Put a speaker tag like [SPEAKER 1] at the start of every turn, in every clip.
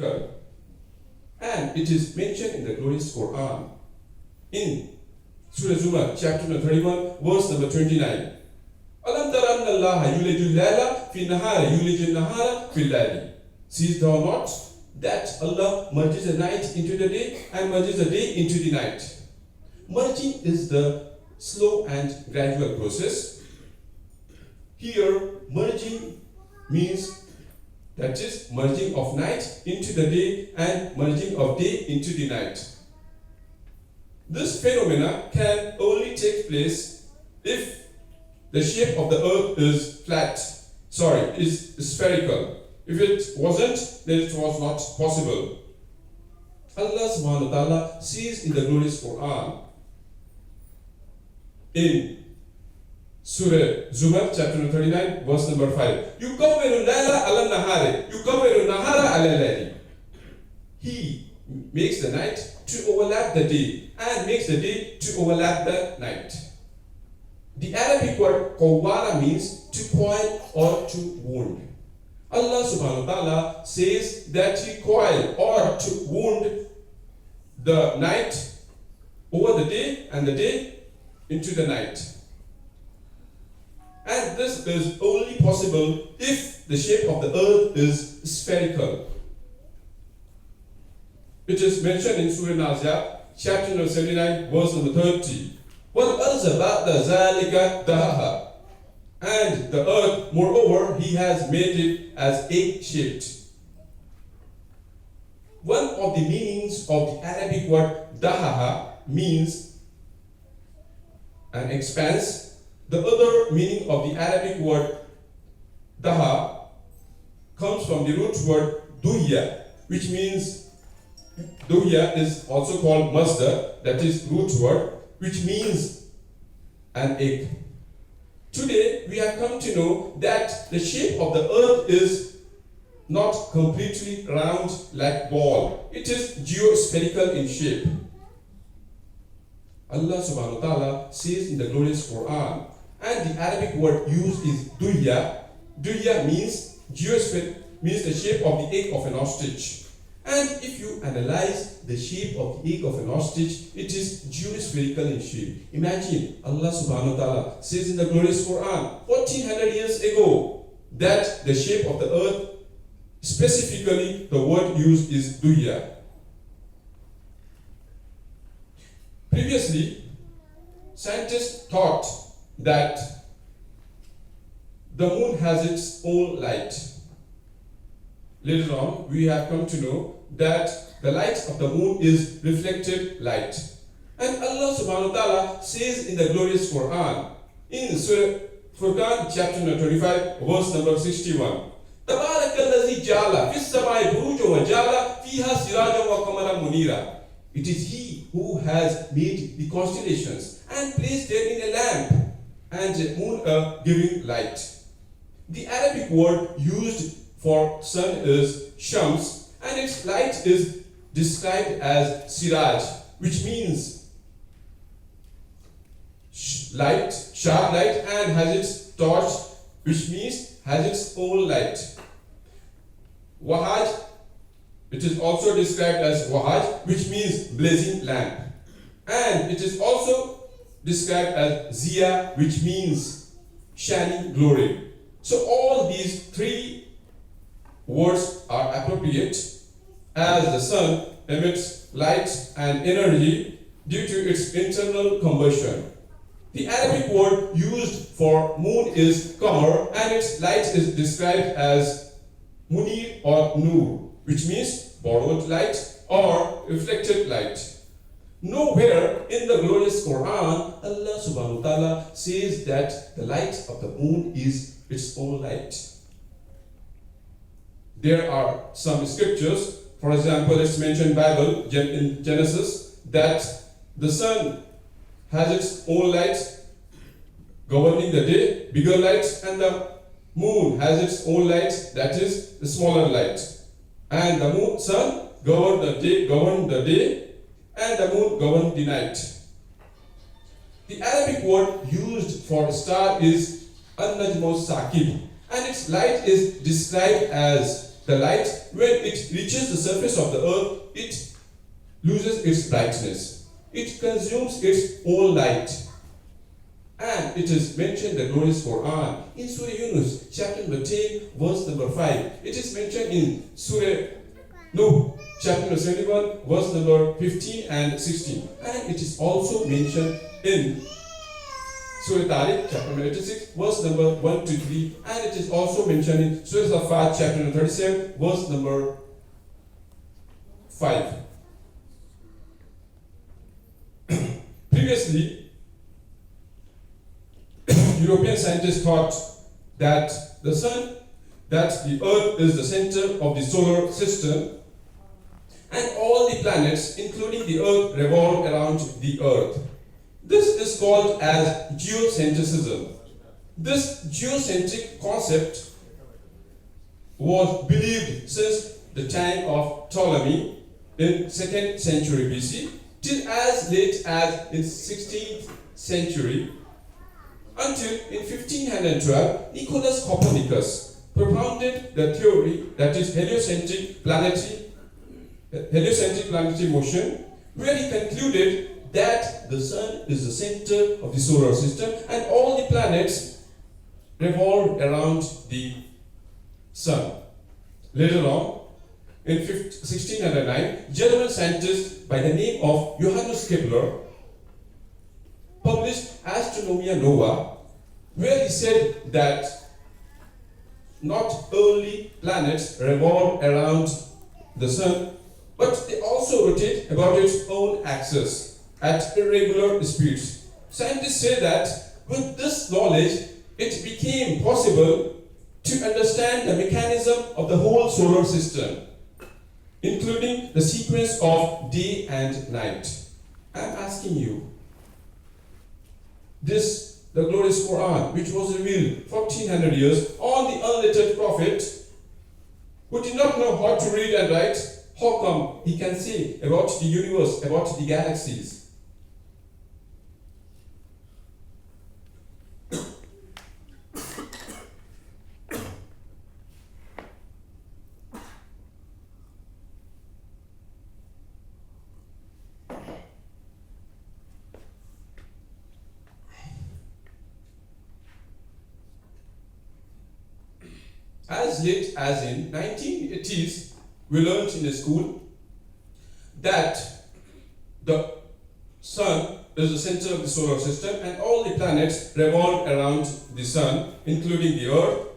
[SPEAKER 1] spherical. And it is mentioned in the glorious Quran. In Surah Zumar, chapter number 31, verse number 29. Alam tara anna Allah yulijul layla fi nahari yulijul nahara fil layli. Seest thou not that Allah merges the night into the day and merges the day into the night? Merging is the slow and gradual process. Here, merging means that is merging of night into the day and merging of day into the night. This phenomena can only take place if the shape of the earth is is spherical. If it wasn't, then it was not possible. Allah subhanahu wa ta'ala says in the glorious Quran, in Surah Zumar, chapter 39, verse number 5. Yukawwiru layla ala nahari, yukawwiru nahara ala layli. He makes the night to overlap the day and makes the day to overlap the night. The Arabic word qawwara means to coil or to wound. Allah subhanahu wa ta'ala says that he coil or to wound the night over the day and the day into the night. And this is only possible if the shape of the earth is spherical. It is mentioned in Surah Naziat, chapter number 79, verse number 30. وَالْأَرْضَ بَعْدَ ذَلِكَ دَهَاهَا. And the earth, moreover, he has made it as egg-shaped. One of the meanings of the Arabic word dahaha means an expanse. The other meaning of the Arabic word daha comes from the root word duhya, which means duhya is also called masdar, that is root word, which means an egg. Today we have come to know that the shape of the earth is not completely round like ball. It is geospherical in shape. Allah subhanahu wa ta'ala says in the glorious Quran, and the Arabic word used is duhya. Duhya means means the shape of the egg of an ostrich. And if you analyze the shape of the egg of an ostrich, it is geospherical in shape. Imagine Allah subhanahu wa ta'ala says in the glorious Quran 1400 years ago that the shape of the earth, specifically the word used is duhya. Previously, scientists thought that the moon has its own light. Later on, we have come to know that the light of the moon is reflected light. And Allah subhanahu wa ta'ala says in the glorious Quran, in Surah Furqan, chapter number 25, verse number 61. تَبَارَكَ الَّذِي جَعَلَ فِي السَّمَاءِ بُرُوجًا وَجَعَلَ فِيهَا سِرَاجًا وَقَمَرًا مُنِيرًا. It is He who has made the constellations and placed them in a lamp and moon giving light. The Arabic word used for sun is shams, and its light is described as siraj, which means light, sharp light, and has its torch, which means has its own light. Wahaj, it is also described as wahaj, which means blazing lamp, and it is also described as ziya, which means shining glory. So all these three words are appropriate, as the sun emits light and energy due to its internal combustion. The Arabic word used for moon is qamar, and its light is described as munir or nur, which means borrowed light or reflected light. Nowhere in the glorious Quran, Allah subhanahu wa ta'ala says that the light of the moon is its own light. There are some scriptures, for example, let's mention Bible in Genesis, that the sun has its own light governing the day, bigger light, and the moon has its own light, that is the smaller light. And the sun governed the day, and the moon governed the night. The Arabic word used for star is an-najmu saqib, and its light is described as the light, when it reaches the surface of the earth, it loses its brightness. It consumes its own light. And it is mentioned in the glorious Quran in Surah Yunus, chapter number 10, verse number 5. It is mentioned in Surah Nuh, chapter number 71, verse number 15 and 16. And it is also mentioned in Surah Tariq, chapter number 86, verse number 1 to 3. And it is also mentioned in Surah Safat, chapter number 37, verse number 5. Previously, European scientists thought that the earth is the center of the solar system, and all the planets, including the earth, revolve around the earth. This is called as geocentrism. This geocentric concept was believed since the time of Ptolemy in 2nd century BC till as late as in 16th century, until in 1512 Nicholas Copernicus propounded the theory that is heliocentric planetary motion, where he concluded that the sun is the center of the solar system and all the planets revolve around the sun. Later on, in 1609, German scientist by the name of Johannes Kepler published Astronomia Nova, where he said that not only planets revolve around the sun, but they also rotate about its own axis at irregular speeds. Scientists say that with this knowledge, it became possible to understand the mechanism of the whole solar system, including the sequence of day and night. I'm asking you, the glorious Quran, which was revealed 1400 years on the unlettered prophet, who did not know how to read and write, how come he can say about the universe, about the galaxies? As late as in 1980s, we learned in a school that the sun is the center of the solar system and all the planets revolve around the sun, including the earth,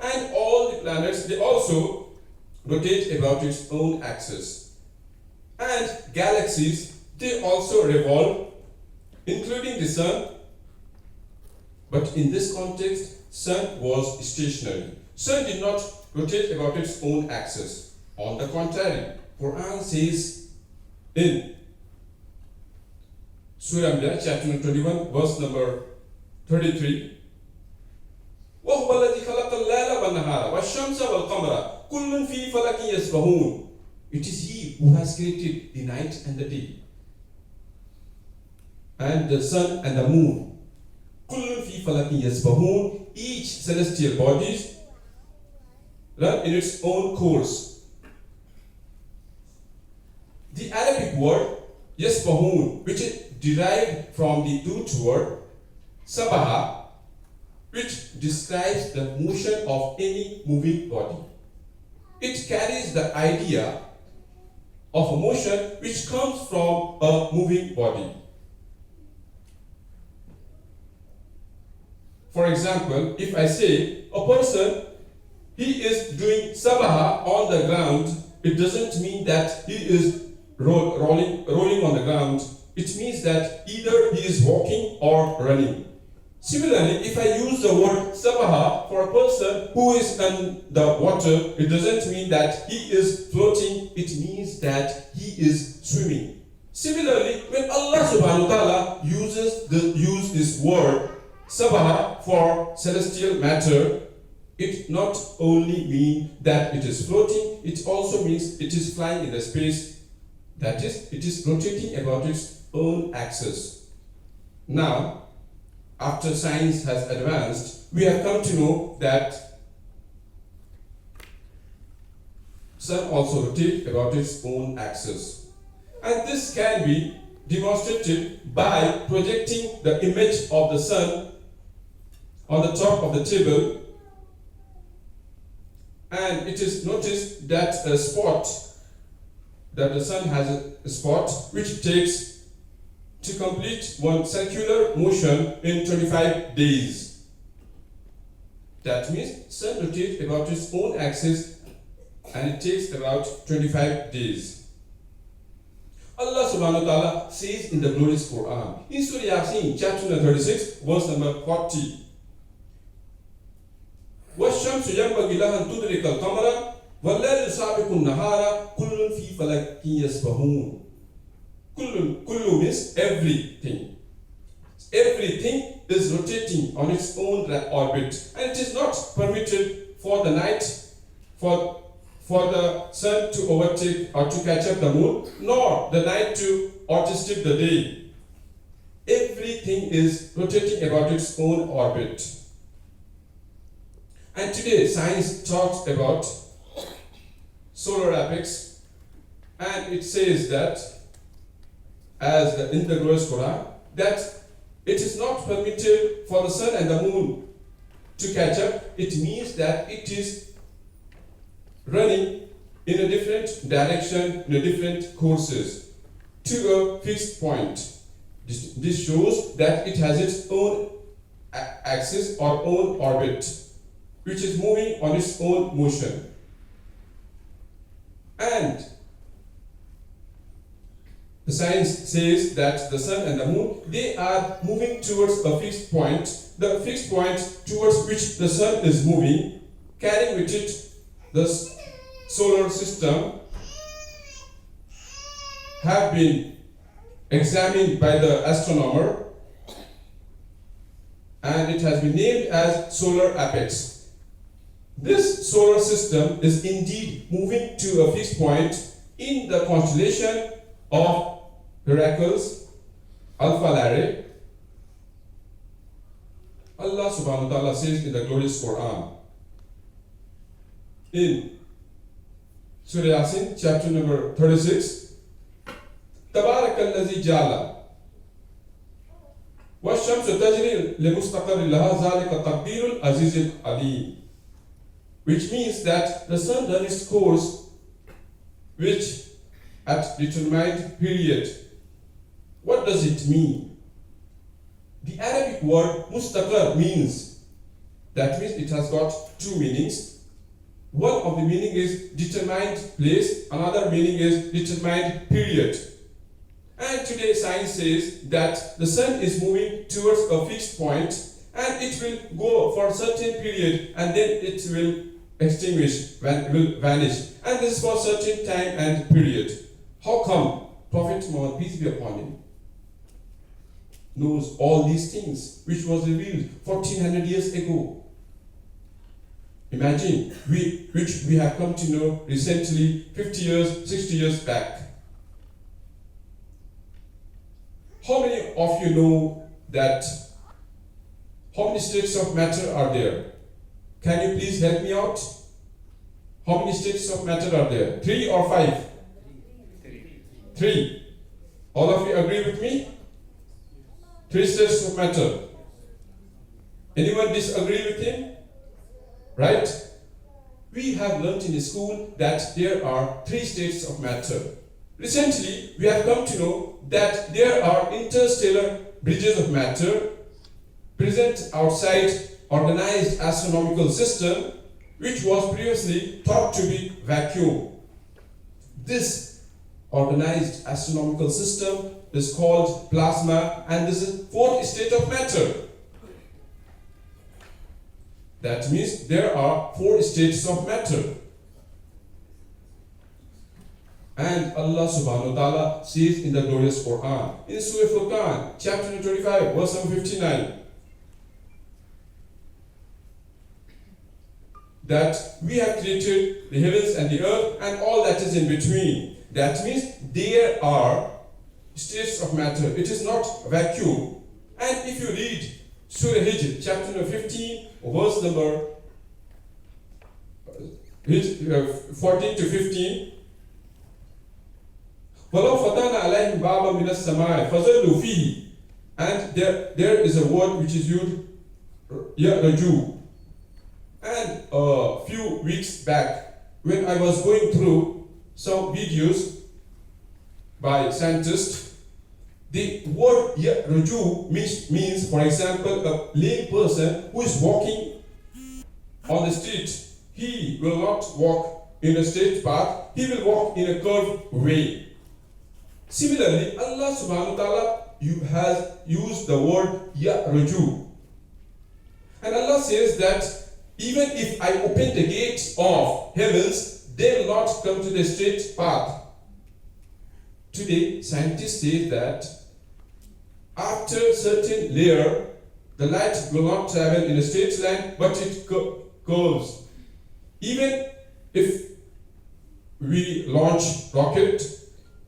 [SPEAKER 1] and all the planets, they also rotate about its own axis. And galaxies, they also revolve, including the sun, but in this context, sun was stationary. Sun did not rotate about its own axis. On the contrary, Quran says in Surah Anbiya, chapter 21, verse number 33, وَهُوَ الَّذِي خَلَقَ اللَّيْلَ وَالنَّهَارَ وَالشَّمْسَ وَالْقَمَرَ كُلٌّ فِي فَلَكٍ يَسْبَحُونَ. It is He who has created the night and the day, and the sun and the moon. كُلٌّ فِي فَلَكٍ يَسْبَحُونَ. Each celestial bodies run in its own course. The Arabic word yasbahun, which is derived from the root word sabaha, which describes the motion of any moving body. It carries the idea of a motion which comes from a moving body. For example, if I say a person, he is doing sabaha on the ground, it doesn't mean that he is rolling on the ground. It means that either he is walking or running. Similarly, if I use the word sabaha for a person who is in the water, it doesn't mean that he is floating, it means that he is swimming. Similarly, when Allah subhanahu wa ta'ala uses this word sabaha for celestial matter, it not only means that it is floating, it also means it is flying in the space. That is, it is rotating about its own axis. Now, after science has advanced, we have come to know that sun also rotates about its own axis. And this can be demonstrated by projecting the image of the sun on the top of the table, and it is noticed that the sun has a spot which takes to complete one circular motion in 25 days. That means sun rotates about its own axis and it takes about 25 days. Allah subhanahu wa ta'ala says in the glorious Quran, in Surah Yasin, chapter number 36, verse number 40, وَالشَّمْسُ يَنْبَغِي لَهَا أَن تُدْرِكَ الْقَمَرَ وَاللَّيْلُ سَابِقُ النَّهَارَ كُلٌّ فِي فَلَكٍ يَسْبَحُونَ. Kullu means everything. Everything is rotating on its own orbit, and it is not permitted for the night, for the sun to overtake or to catch up the moon, nor the night to outstrip the day. Everything is rotating about its own orbit. And today science talks about solar apex, and it says that, in the glorious Quran, that it is not permitted for the sun and the moon to catch up. It means that it is running in a different direction, in a different courses, to a fixed point. This shows that it has its own axis or own orbit, which is moving on its own motion. And the science says that the sun and the moon, they are moving towards a fixed point, the fixed point towards which the sun is moving, carrying with it the solar system, have been examined by the astronomer, and it has been named as solar apex. This solar system is indeed moving to a fixed point in the constellation of Heracles, Alpha Lyrae. Allah subhanahu wa ta'ala says in the glorious Quran, in Surah Yasin, chapter number 36, Tabarakallazi jala wash-shamsu tajri limustaqarrin laha zalika taqdirul azizil alim, which means that the sun runs its course which at determined period. What does it mean? The Arabic word mustaqar means, that means it has got two meanings. One of the meaning is determined place, another meaning is determined period. And today science says that the sun is moving towards a fixed point and it will go for a certain period and then it will extinguish, will vanish. And this is for a certain time and period. How come Prophet Muhammad, peace be upon him, knows all these things which was revealed 1400 years ago? Imagine, which we have come to know recently, 50 years, 60 years back. How many of you know that how many states of matter are there? Can you please help me out? How many states of matter are there? 3 or 5? 3. All of you agree with me? 3 states of matter. Anyone disagree with him? Right? We have learnt in the school that there are 3 states of matter. Recently, we have come to know that there are interstellar bridges of matter present outside organized astronomical system, which was previously thought to be vacuum. This organized astronomical system is called plasma, and this is 4th state of matter. That means there are 4 states of matter. And Allah subhanahu wa ta'ala says in the glorious Quran, in Surah Furqan, chapter 25, verse number 59, that we have created the heavens and the earth and all that is in between. That means there are states of matter. It is not vacuum. And if you read Surah Hijr, chapter number 15, verse number 14 to 15. وَلَوْ فَتَحْنَا عَلَيْهِمْ بَابًا مِنَ السَّمَاءِ فَظَلُّوا فِيهِ. And there is a word which is used, يَرْجُو. And a few weeks back, when I was going through some videos by scientists, the word Raju means, for example, a lame person who is walking on the street. He will not walk in a straight path, he will walk in a curved way. Similarly, Allah subhanahu wa ta'ala has used the word Raju. And Allah says that even if I open the gates of heavens, they will not come to the straight path. Today, scientists say that after a certain layer, the light will not travel in a straight line, but it curves. Even if we launch rocket,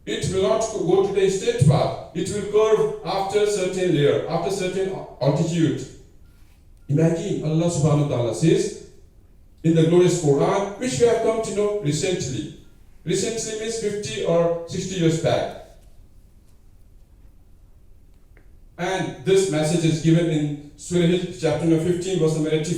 [SPEAKER 1] it will not go to the straight path. It will curve after a certain layer, after a certain altitude. Imagine Allah subhanahu wa ta'ala says in the glorious Quran, which we have come to know recently. Recently means 50 or 60 years back. And this message is given in Surah chapter number 15, verse number 85.